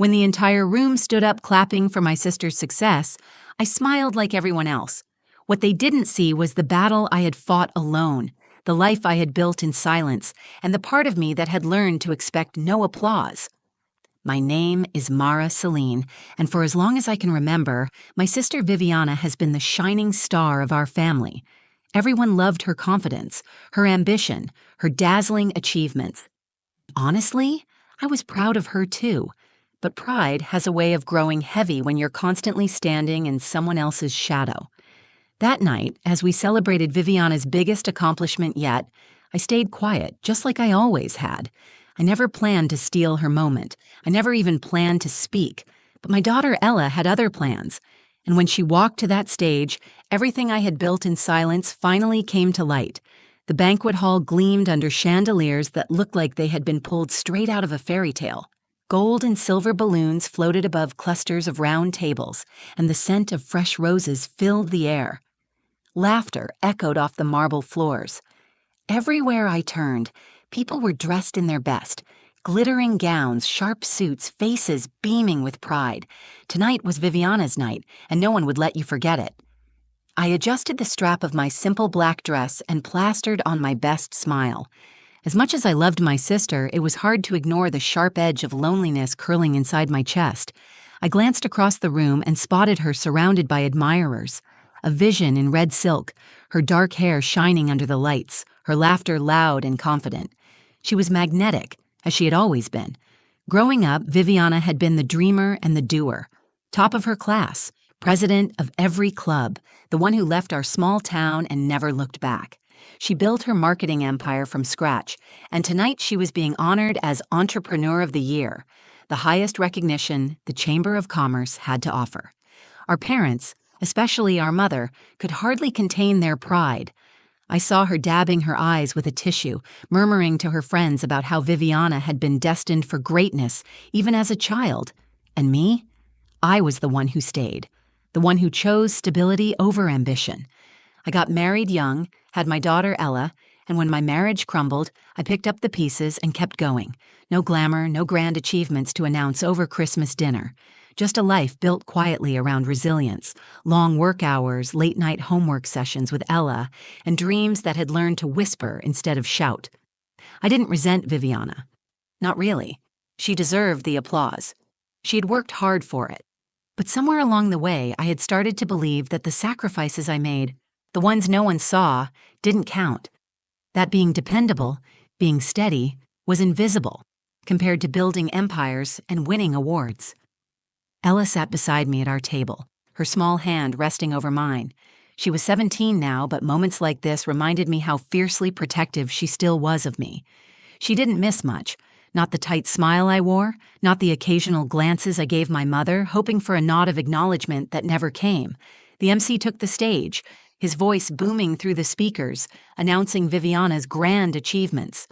When the entire room stood up clapping for my sister's success, I smiled like everyone else. What they didn't see was the battle I had fought alone, the life I had built in silence, and the part of me that had learned to expect no applause. My name is Mara Celine, and for as long as I can remember, my sister Viviana has been the shining star of our family. Everyone loved her confidence, her ambition, her dazzling achievements. Honestly, I was proud of her too, but pride has a way of growing heavy when you're constantly standing in someone else's shadow. That night, as we celebrated Viviana's biggest accomplishment yet, I stayed quiet, just like I always had. I never planned to steal her moment. I never even planned to speak. But my daughter Ella had other plans. And when she walked to that stage, everything I had built in silence finally came to light. The banquet hall gleamed under chandeliers that looked like they had been pulled straight out of a fairy tale. Gold and silver balloons floated above clusters of round tables, and the scent of fresh roses filled the air. Laughter echoed off the marble floors. Everywhere I turned, people were dressed in their best. Glittering gowns, sharp suits, faces beaming with pride. Tonight was Viviana's night, and no one would let you forget it. I adjusted the strap of my simple black dress and plastered on my best smile. As much as I loved my sister, it was hard to ignore the sharp edge of loneliness curling inside my chest. I glanced across the room and spotted her surrounded by admirers. A vision in red silk, her dark hair shining under the lights, her laughter loud and confident. She was magnetic, as she had always been. Growing up, Viviana had been the dreamer and the doer. Top of her class, president of every club, the one who left our small town and never looked back. She built her marketing empire from scratch, and tonight she was being honored as Entrepreneur of the Year, the highest recognition the Chamber of Commerce had to offer. Our parents, especially our mother, could hardly contain their pride. I saw her dabbing her eyes with a tissue, murmuring to her friends about how Viviana had been destined for greatness even as a child. And me? I was the one who stayed, the one who chose stability over ambition. I got married young, had my daughter Ella, and when my marriage crumbled, I picked up the pieces and kept going. No glamour, no grand achievements to announce over Christmas dinner. Just a life built quietly around resilience, long work hours, late-night homework sessions with Ella, and dreams that had learned to whisper instead of shout. I didn't resent Viviana. Not really. She deserved the applause. She had worked hard for it. But somewhere along the way, I had started to believe that the sacrifices I made, the ones no one saw, didn't count. That being dependable, being steady, was invisible compared to building empires and winning awards. Ella sat beside me at our table, her small hand resting over mine. She was 17 now, but moments like this reminded me how fiercely protective she still was of me. She didn't miss much. Not the tight smile I wore, not the occasional glances I gave my mother, hoping for a nod of acknowledgement that never came. The MC took the stage, his voice booming through the speakers, announcing Viviana's grand achievements.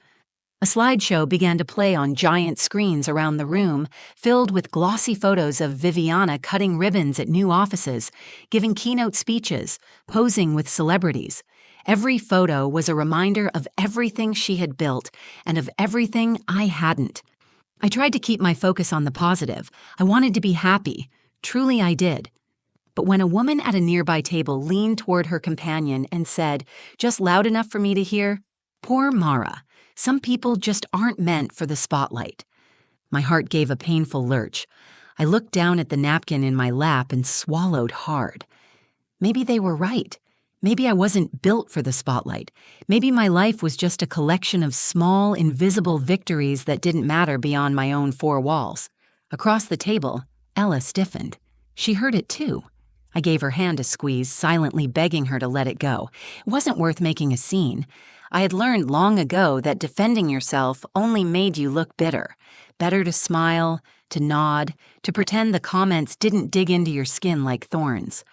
A slideshow began to play on giant screens around the room, filled with glossy photos of Viviana cutting ribbons at new offices, giving keynote speeches, posing with celebrities. Every photo was a reminder of everything she had built and of everything I hadn't. I tried to keep my focus on the positive. I wanted to be happy. Truly I did. But when a woman at a nearby table leaned toward her companion and said, just loud enough for me to hear, "Poor Mara. Some people just aren't meant for the spotlight." My heart gave a painful lurch. I looked down at the napkin in my lap and swallowed hard. Maybe they were right. Maybe I wasn't built for the spotlight. Maybe my life was just a collection of small, invisible victories that didn't matter beyond my own four walls. Across the table, Ella stiffened. She heard it too. I gave her hand a squeeze, silently begging her to let it go. It wasn't worth making a scene. I had learned long ago that defending yourself only made you look bitter. Better to smile, to nod, to pretend the comments didn't dig into your skin like thorns.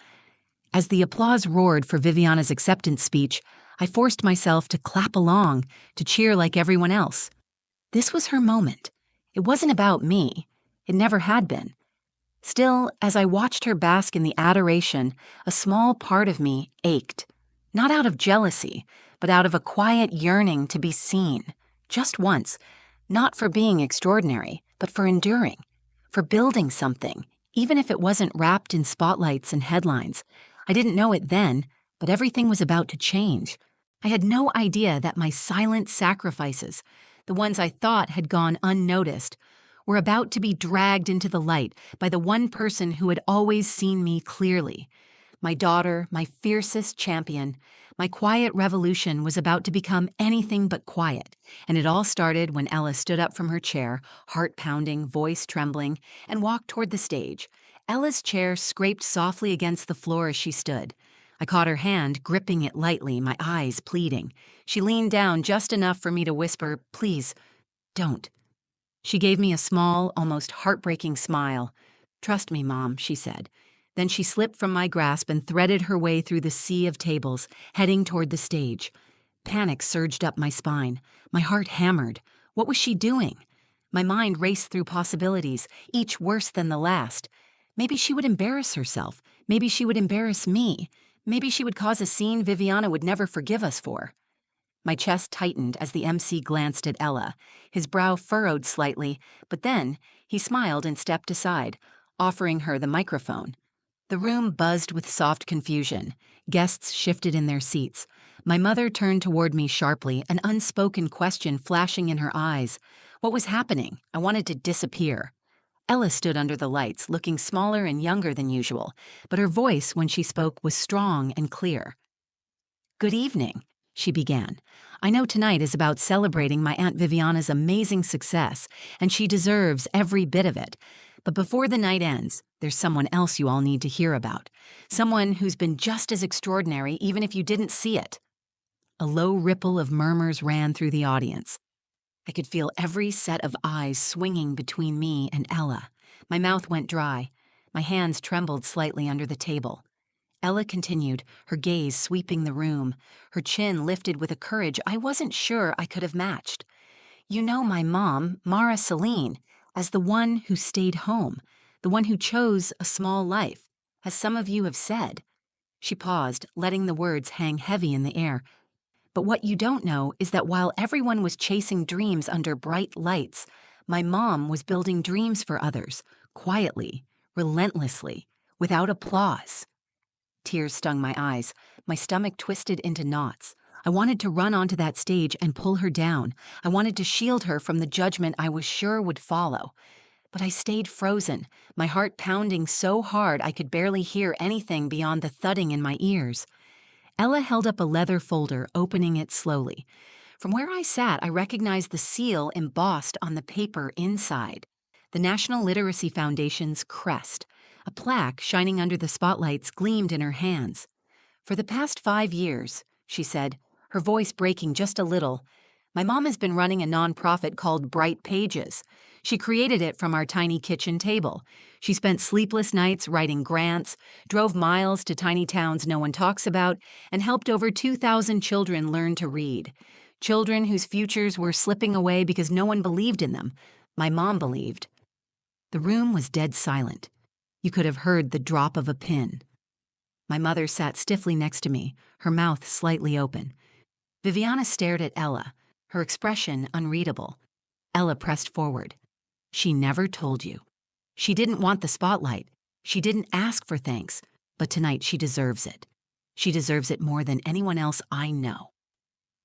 As the applause roared for Viviana's acceptance speech, I forced myself to clap along, to cheer like everyone else. This was her moment. It wasn't about me. It never had been. Still, as I watched her bask in the adoration, a small part of me ached. Not out of jealousy, but out of a quiet yearning to be seen, just once, not for being extraordinary, but for enduring, for building something, even if it wasn't wrapped in spotlights and headlines. I didn't know it then, but everything was about to change. I had no idea that my silent sacrifices, the ones I thought had gone unnoticed, were about to be dragged into the light by the one person who had always seen me clearly. My daughter, my fiercest champion, my quiet revolution was about to become anything but quiet, and it all started when Ella stood up from her chair, heart pounding, voice trembling, and walked toward the stage. Ella's chair scraped softly against the floor as she stood. I caught her hand, gripping it lightly, my eyes pleading. She leaned down just enough for me to whisper, "Please, don't." She gave me a small, almost heartbreaking smile. "Trust me, Mom," she said. Then she slipped from my grasp and threaded her way through the sea of tables, heading toward the stage. Panic surged up my spine. My heart hammered. What was she doing? My mind raced through possibilities, each worse than the last. Maybe she would embarrass herself. Maybe she would embarrass me. Maybe she would cause a scene Viviana would never forgive us for. My chest tightened as the MC glanced at Ella. His brow furrowed slightly, but then he smiled and stepped aside, offering her the microphone. The room buzzed with soft confusion. Guests shifted in their seats. My mother turned toward me sharply, an unspoken question flashing in her eyes. What was happening? I wanted to disappear. Ella stood under the lights, looking smaller and younger than usual, but her voice, when she spoke, was strong and clear. "Good evening," she began. "I know tonight is about celebrating my Aunt Viviana's amazing success, and she deserves every bit of it. But before the night ends, there's someone else you all need to hear about. Someone who's been just as extraordinary even if you didn't see it." A low ripple of murmurs ran through the audience. I could feel every set of eyes swinging between me and Ella. My mouth went dry. My hands trembled slightly under the table. Ella continued, her gaze sweeping the room, her chin lifted with a courage I wasn't sure I could have matched. "You know my mom, Mara Celine, as the one who stayed home, the one who chose a small life, as some of you have said." She paused, letting the words hang heavy in the air. "But what you don't know is that while everyone was chasing dreams under bright lights, my mom was building dreams for others, quietly, relentlessly, without applause." Tears stung my eyes. My stomach twisted into knots. I wanted to run onto that stage and pull her down. I wanted to shield her from the judgment I was sure would follow. But I stayed frozen, my heart pounding so hard I could barely hear anything beyond the thudding in my ears. Ella held up a leather folder, opening it slowly. From where I sat, I recognized the seal embossed on the paper inside. The National Literacy Foundation's crest. A plaque shining under the spotlights gleamed in her hands. "For the past 5 years," she said, her voice breaking just a little, "my mom has been running a nonprofit called Bright Pages. She created it from our tiny kitchen table. She spent sleepless nights writing grants, drove miles to tiny towns no one talks about, and helped over 2,000 children learn to read. Children whose futures were slipping away because no one believed in them. My mom believed." The room was dead silent. You could have heard the drop of a pin. My mother sat stiffly next to me, her mouth slightly open. Viviana stared at Ella, her expression unreadable. Ella pressed forward. "She never told you. She didn't want the spotlight. She didn't ask for thanks, but tonight she deserves it. She deserves it more than anyone else I know."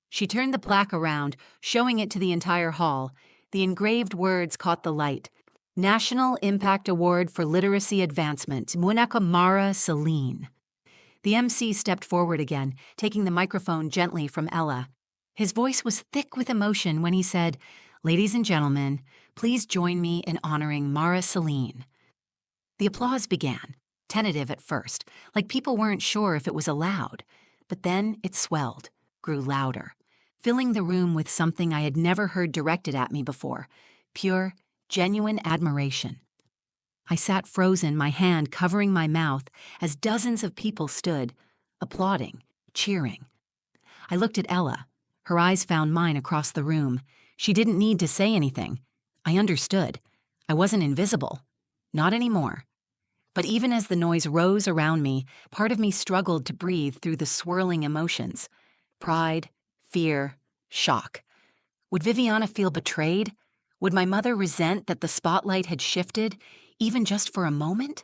She turned the plaque around, showing it to the entire hall. The engraved words caught the light. "National Impact Award for Literacy Advancement, Munaka Mara Celine." The MC stepped forward again, taking the microphone gently from Ella. His voice was thick with emotion when he said, "Ladies and gentlemen, please join me in honoring Mara Celine." The applause began, tentative at first, like people weren't sure if it was allowed. But then it swelled, grew louder, filling the room with something I had never heard directed at me before, pure, genuine admiration. I sat frozen, my hand covering my mouth, as dozens of people stood, applauding, cheering. I looked at Ella. Her eyes found mine across the room. She didn't need to say anything. I understood. I wasn't invisible. Not anymore. But even as the noise rose around me, part of me struggled to breathe through the swirling emotions. Pride, fear, shock. Would Viviana feel betrayed? Would my mother resent that the spotlight had shifted, even just for a moment?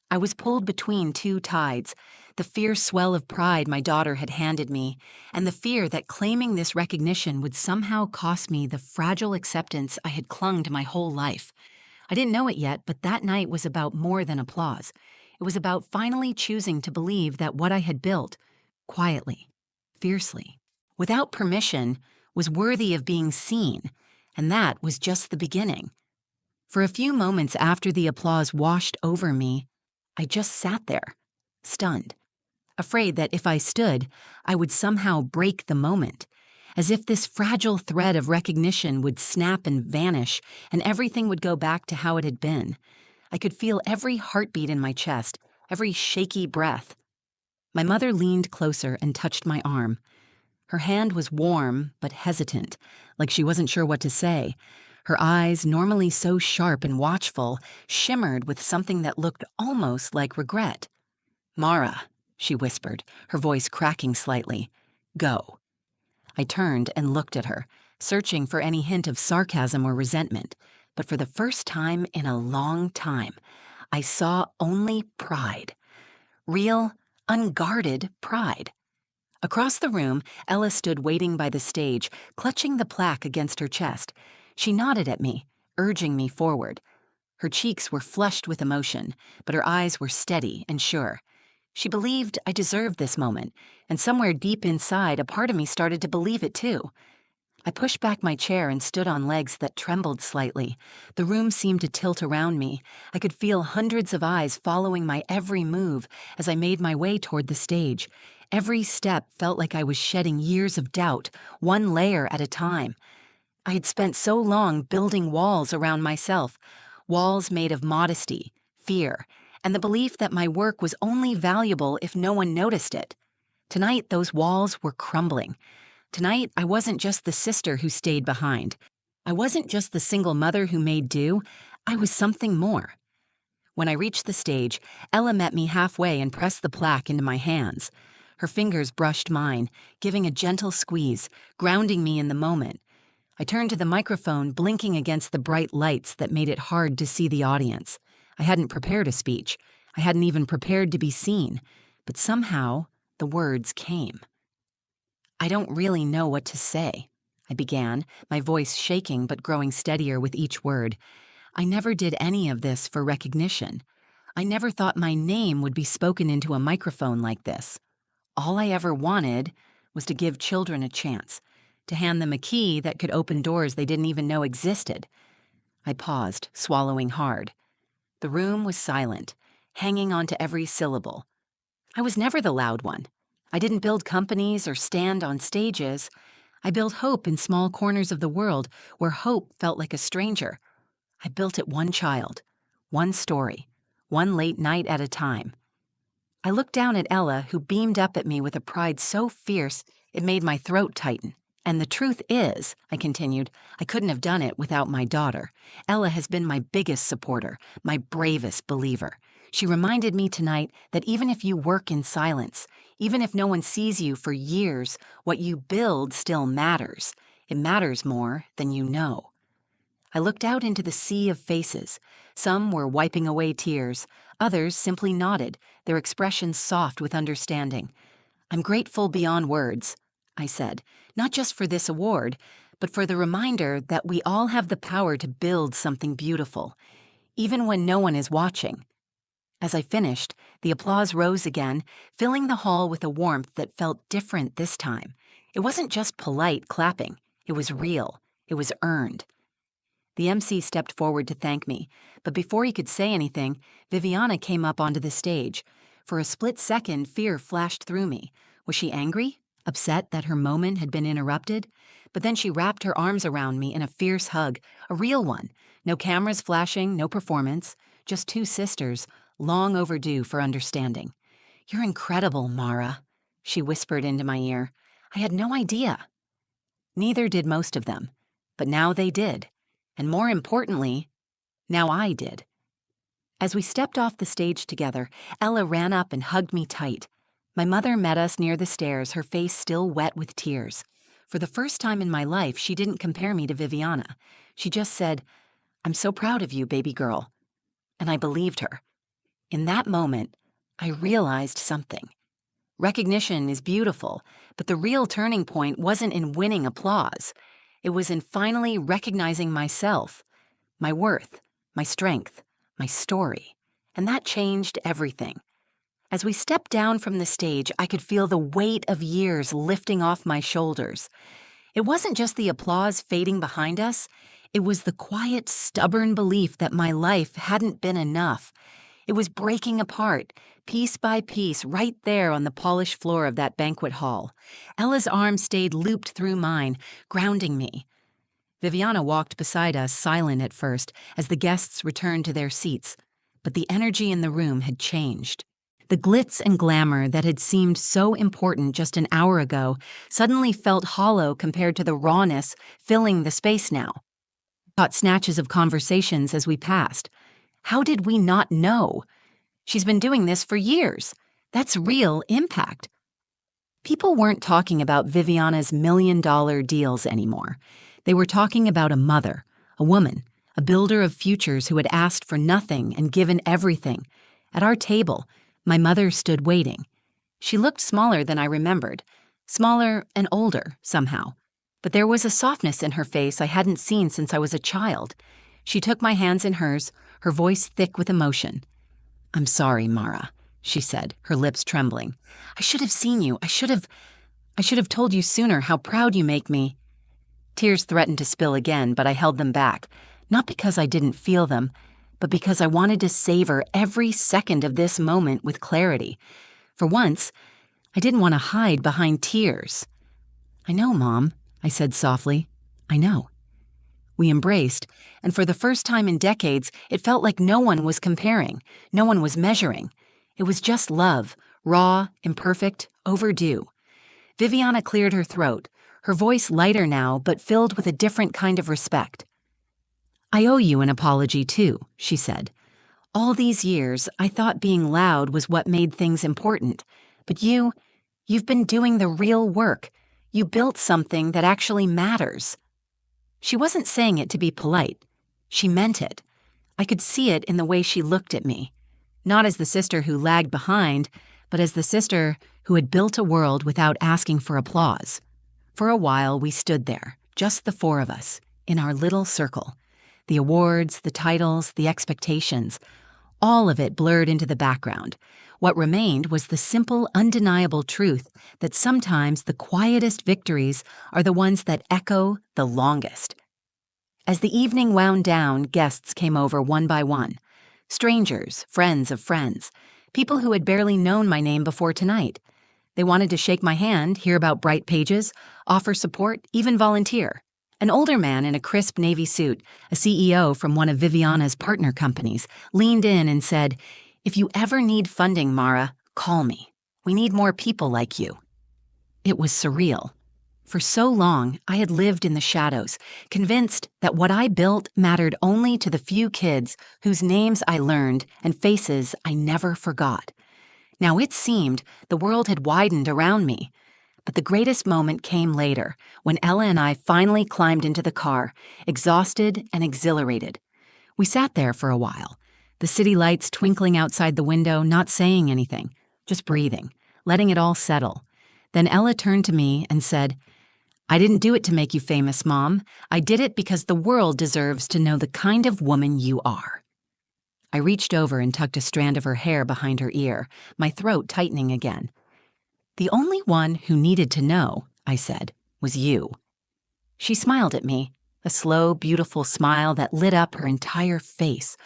I was pulled between two tides, the fierce swell of pride my daughter had handed me, and the fear that claiming this recognition would somehow cost me the fragile acceptance I had clung to my whole life. I didn't know it yet, but that night was about more than applause. It was about finally choosing to believe that what I had built, quietly, fiercely, without permission, was worthy of being seen, and that was just the beginning. For a few moments after the applause washed over me, I just sat there, stunned, afraid that if I stood, I would somehow break the moment, as if this fragile thread of recognition would snap and vanish, and everything would go back to how it had been. I could feel every heartbeat in my chest, every shaky breath. My mother leaned closer and touched my arm. Her hand was warm, but hesitant, like she wasn't sure what to say. Her eyes, normally so sharp and watchful, shimmered with something that looked almost like regret. "Mara," she whispered, her voice cracking slightly. "Go." I turned and looked at her, searching for any hint of sarcasm or resentment. But for the first time in a long time, I saw only pride. Real, unguarded pride. Across the room, Ella stood waiting by the stage, clutching the plaque against her chest. She nodded at me, urging me forward. Her cheeks were flushed with emotion, but her eyes were steady and sure. She believed I deserved this moment, and somewhere deep inside, a part of me started to believe it too. I pushed back my chair and stood on legs that trembled slightly. The room seemed to tilt around me. I could feel hundreds of eyes following my every move as I made my way toward the stage. Every step felt like I was shedding years of doubt, one layer at a time. I had spent so long building walls around myself, walls made of modesty, fear, and the belief that my work was only valuable if no one noticed it. Tonight, those walls were crumbling. Tonight, I wasn't just the sister who stayed behind. I wasn't just the single mother who made do. I was something more. When I reached the stage, Ella met me halfway and pressed the plaque into my hands. Her fingers brushed mine, giving a gentle squeeze, grounding me in the moment. I turned to the microphone, blinking against the bright lights that made it hard to see the audience. I hadn't prepared a speech. I hadn't even prepared to be seen. But somehow, the words came. "I don't really know what to say," I began, my voice shaking but growing steadier with each word. "I never did any of this for recognition. I never thought my name would be spoken into a microphone like this. All I ever wanted was to give children a chance, to hand them a key that could open doors they didn't even know existed." I paused, swallowing hard. The room was silent, hanging on to every syllable. I was never the loud one. I didn't build companies or stand on stages. I built hope in small corners of the world where hope felt like a stranger. I built it one child, one story, one late night at a time. I looked down at Ella, who beamed up at me with a pride so fierce it made my throat tighten. "And the truth is," I continued, "I couldn't have done it without my daughter. Ella has been my biggest supporter, my bravest believer. She reminded me tonight that even if you work in silence, even if no one sees you for years, what you build still matters. It matters more than you know." I looked out into the sea of faces. Some were wiping away tears. Others simply nodded, their expressions soft with understanding. "I'm grateful beyond words," I said, "not just for this award, but for the reminder that we all have the power to build something beautiful, even when no one is watching." As I finished, the applause rose again, filling the hall with a warmth that felt different this time. It wasn't just polite clapping. It was real. It was earned. The MC stepped forward to thank me, but before he could say anything, Viviana came up onto the stage. For a split second, fear flashed through me. Was she angry? Upset that her moment had been interrupted? But then she wrapped her arms around me in a fierce hug, a real one. No cameras flashing, no performance, just two sisters, long overdue for understanding. "You're incredible, Mara," she whispered into my ear. "I had no idea." Neither did most of them, but now they did. And more importantly, now I did. As we stepped off the stage together, Ella ran up and hugged me tight. My mother met us near the stairs, her face still wet with tears. For the first time in my life, she didn't compare me to Viviana. She just said, "I'm so proud of you, baby girl." and I believed her. In that moment, I realized something. Recognition is beautiful, but the real turning point wasn't in winning applause. It was in finally recognizing myself, my worth, my strength, my story. And that changed everything. As we stepped down from the stage, I could feel the weight of years lifting off my shoulders. It wasn't just the applause fading behind us, it was the quiet, stubborn belief that my life hadn't been enough. It was breaking apart, piece by piece, right there on the polished floor of that banquet hall. Ella's arm stayed looped through mine, grounding me. Viviana walked beside us, silent at first, as the guests returned to their seats. But the energy in the room had changed. The glitz and glamour that had seemed so important just an hour ago suddenly felt hollow compared to the rawness filling the space now. Caught snatches of conversations as we passed. How did we not know? She's been doing this for years. That's real impact. People weren't talking about Viviana's million-dollar deals anymore. They were talking about a mother, a woman, a builder of futures who had asked for nothing and given everything. At our table, my mother stood waiting. She looked smaller than I remembered, smaller and older somehow. But there was a softness in her face I hadn't seen since I was a child. She took my hands in hers, her voice thick with emotion. "I'm sorry, Mara," she said, her lips trembling. "I should have seen you. I should have told you sooner how proud you make me." Tears threatened to spill again, but I held them back, not because I didn't feel them, but because I wanted to savor every second of this moment with clarity. For once, I didn't want to hide behind tears. "I know, Mom," I said softly. "I know." We embraced, and for the first time in decades, it felt like no one was comparing, no one was measuring. It was just love, raw, imperfect, overdue. Viviana cleared her throat, her voice lighter now, but filled with a different kind of respect. "I owe you an apology, too," she said. "All these years, I thought being loud was what made things important. But you've been doing the real work. You built something that actually matters." She wasn't saying it to be polite. She meant it. I could see it in the way she looked at me. Not as the sister who lagged behind, but as the sister who had built a world without asking for applause. For a while, we stood there, just the four of us, in our little circle. The awards, the titles, the expectations, all of it blurred into the background. What remained was the simple, undeniable truth that sometimes the quietest victories are the ones that echo the longest. As the evening wound down, guests came over one by one. Strangers, friends of friends, people who had barely known my name before tonight. They wanted to shake my hand, hear about bright pages, offer support, even volunteer. An older man in a crisp navy suit, a CEO from one of Viviana's partner companies, leaned in and said, "If you ever need funding, Mara, call me. We need more people like you." It was surreal. For so long, I had lived in the shadows, convinced that what I built mattered only to the few kids whose names I learned and faces I never forgot. Now it seemed the world had widened around me. But the greatest moment came later, when Ella and I finally climbed into the car, exhausted and exhilarated. We sat there for a while, the city lights twinkling outside the window, not saying anything, just breathing, letting it all settle. Then Ella turned to me and said, "I didn't do it to make you famous, Mom. I did it because the world deserves to know the kind of woman you are." I reached over and tucked a strand of her hair behind her ear, my throat tightening again. "The only one who needed to know," I said, "was you." She smiled at me, a slow, beautiful smile that lit up her entire face.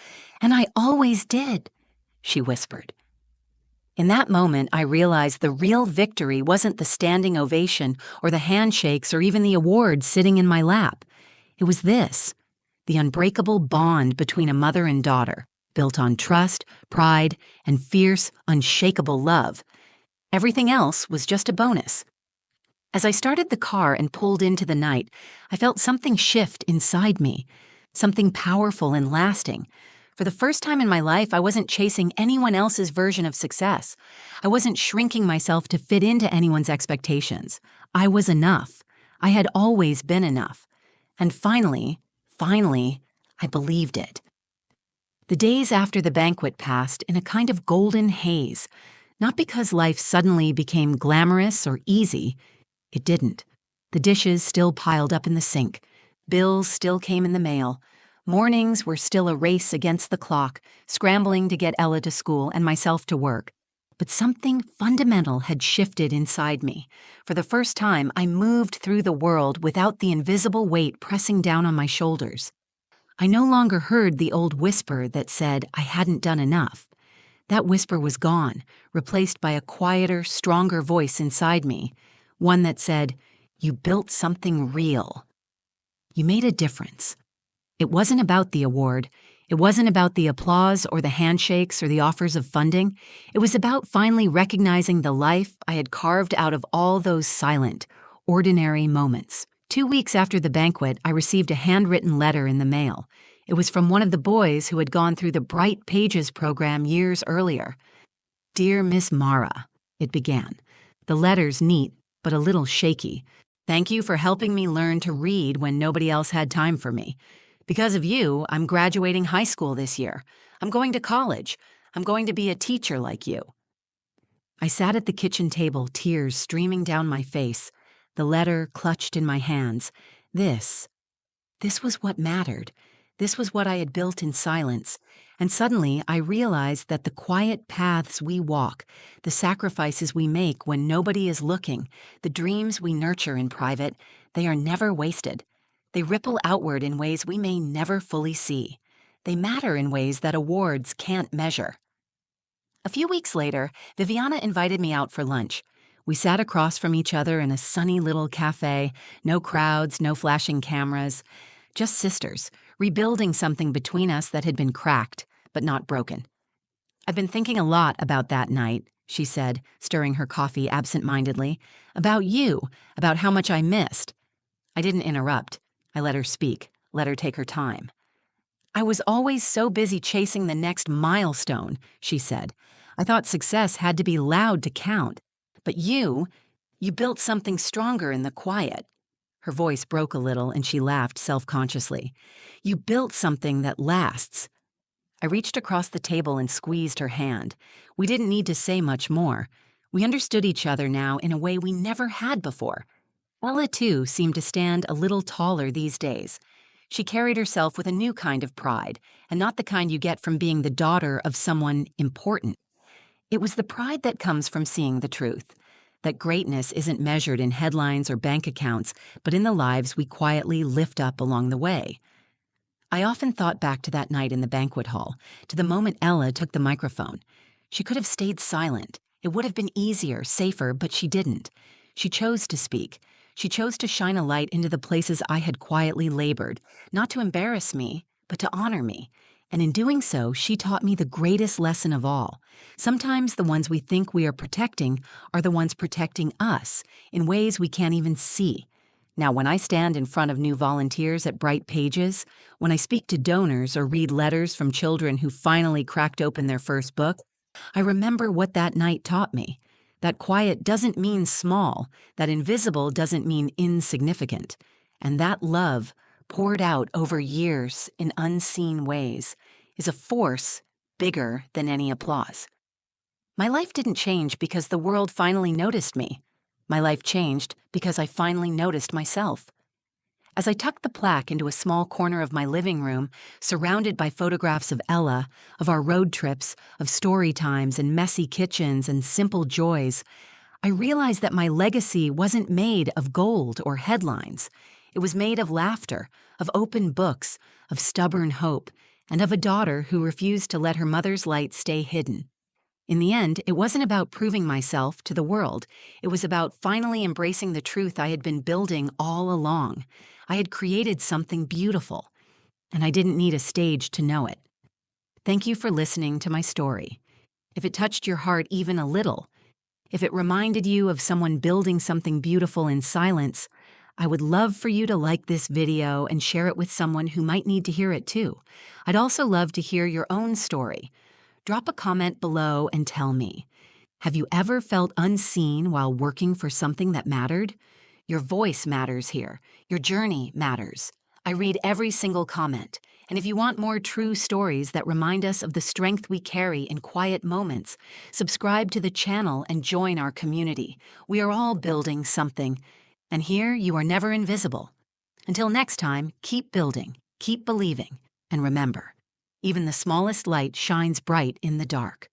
"And I always did," she whispered. In that moment, I realized the real victory wasn't the standing ovation or the handshakes or even the awards sitting in my lap. It was this, the unbreakable bond between a mother and daughter, built on trust, pride, and fierce, unshakable love. Everything else was just a bonus. As I started the car and pulled into the night, I felt something shift inside me, something powerful and lasting. For the first time in my life, I wasn't chasing anyone else's version of success. I wasn't shrinking myself to fit into anyone's expectations. I was enough. I had always been enough. And finally, I believed it. The days after the banquet passed in a kind of golden haze, not because life suddenly became glamorous or easy. It didn't. The dishes still piled up in the sink. Bills still came in the mail. Mornings were still a race against the clock, scrambling to get Ella to school and myself to work. But something fundamental had shifted inside me. For the first time, I moved through the world without the invisible weight pressing down on my shoulders. I no longer heard the old whisper that said I hadn't done enough. That whisper was gone, replaced by a quieter, stronger voice inside me, one that said, "You built something real. You made a difference." It wasn't about the award. It wasn't about the applause or the handshakes or the offers of funding. It was about finally recognizing the life I had carved out of all those silent, ordinary moments. 2 weeks after the banquet, I received a handwritten letter in the mail. It was from one of the boys who had gone through the Bright Pages program years earlier. "Dear Miss Mara," it began. The letter's neat, but a little shaky. "Thank you for helping me learn to read when nobody else had time for me. Because of you, I'm graduating high school this year. I'm going to college. I'm going to be a teacher like you." I sat at the kitchen table, tears streaming down my face, the letter clutched in my hands. This was what mattered. This was what I had built in silence. And suddenly I realized that the quiet paths we walk, the sacrifices we make when nobody is looking, the dreams we nurture in private, they are never wasted. They ripple outward in ways we may never fully see. They matter in ways that awards can't measure. A few weeks later, Viviana invited me out for lunch. We sat across from each other in a sunny little cafe, no crowds, no flashing cameras, just sisters, rebuilding something between us that had been cracked, but not broken. "I've been thinking a lot about that night," she said, stirring her coffee absent-mindedly. "About you, about how much I missed." I didn't interrupt. I let her speak, let her take her time. "I was always so busy chasing the next milestone," she said. "I thought success had to be loud to count. But you built something stronger in the quiet." Her voice broke a little and she laughed self-consciously. "You built something that lasts." I reached across the table and squeezed her hand. We didn't need to say much more. We understood each other now in a way we never had before. Ella, too, seemed to stand a little taller these days. She carried herself with a new kind of pride, and not the kind you get from being the daughter of someone important. It was the pride that comes from seeing the truth, that greatness isn't measured in headlines or bank accounts, but in the lives we quietly lift up along the way. I often thought back to that night in the banquet hall, to the moment Ella took the microphone. She could have stayed silent. It would have been easier, safer, but she didn't. She chose to speak. She chose to shine a light into the places I had quietly labored, not to embarrass me, but to honor me. And in doing so, she taught me the greatest lesson of all. Sometimes the ones we think we are protecting are the ones protecting us in ways we can't even see. Now, when I stand in front of new volunteers at Bright Pages, when I speak to donors or read letters from children who finally cracked open their first book, I remember what that night taught me. That quiet doesn't mean small, that invisible doesn't mean insignificant, and that love, poured out over years in unseen ways, is a force bigger than any applause. My life didn't change because the world finally noticed me. My life changed because I finally noticed myself. As I tucked the plaque into a small corner of my living room, surrounded by photographs of Ella, of our road trips, of story times and messy kitchens and simple joys, I realized that my legacy wasn't made of gold or headlines. It was made of laughter, of open books, of stubborn hope, and of a daughter who refused to let her mother's light stay hidden. In the end, it wasn't about proving myself to the world. It was about finally embracing the truth I had been building all along. I had created something beautiful, and I didn't need a stage to know it. Thank you for listening to my story. If it touched your heart even a little, if it reminded you of someone building something beautiful in silence, I would love for you to like this video and share it with someone who might need to hear it too. I'd also love to hear your own story. Drop a comment below and tell me. Have you ever felt unseen while working for something that mattered? Your voice matters here. Your journey matters. I read every single comment. And if you want more true stories that remind us of the strength we carry in quiet moments, subscribe to the channel and join our community. We are all building something, and here you are never invisible. Until next time, keep building, keep believing, and remember, even the smallest light shines bright in the dark.